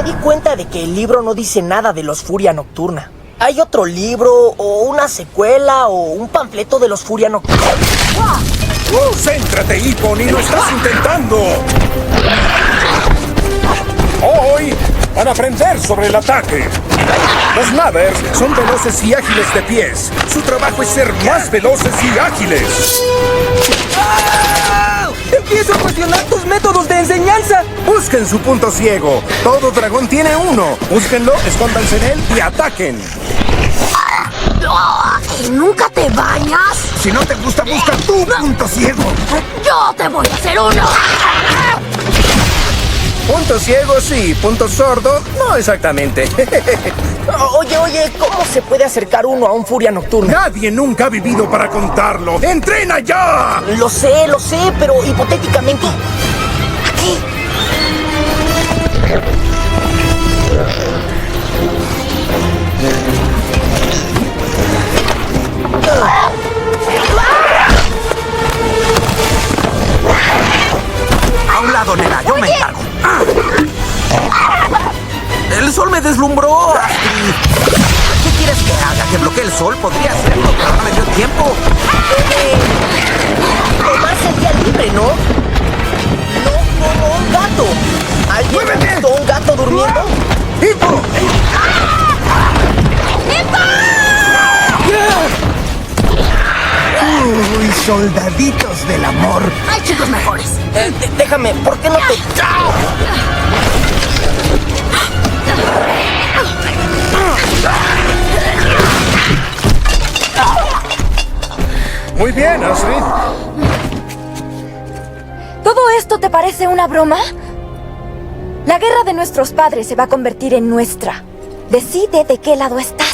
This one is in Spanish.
Me di cuenta de que el libro no dice nada de los Furia Nocturna. ¿Hay otro libro, o una secuela, o un panfleto de los Furia Nocturna? ¡Céntrate, Hippon, y lo estás intentando! Hoy van a aprender sobre el ataque. Los Mathers son veloces y ágiles de pies. Su trabajo es ser más veloces y ágiles. ¡Empiezo a cuestionar tus métodos de enseñanza! Busquen su punto ciego. Todo dragón tiene uno. Búsquenlo, escóndanse en él y ataquen. ¿Y nunca te bañas? Si no te gusta, busca tu punto ciego. ¡Yo te voy a hacer uno! Punto ciego sí, punto sordo no exactamente. Oye, ¿cómo se puede acercar uno a un Furia Nocturna? Nadie nunca ha vivido para contarlo. ¡Entrena ya! Lo sé, pero hipotéticamente... Aquí. A un lado, nena, yo me encargo. El sol me deslumbró, Astrid. ¿Qué quieres que haga? ¿Que bloquee el sol? Podría hacerlo, pero no me dio tiempo. Tomás sería libre, ¿no? No como un gato. ¿Alguien ha visto un gato durmiendo? ¡Hippo! ¡Uy, soldaditos del amor! ¡Hay chicos mejores! Déjame, ¿por qué no te...? Muy bien, Astrid. ¿Todo esto te parece una broma? La guerra de nuestros padres se va a convertir en nuestra. Decide de qué lado estás.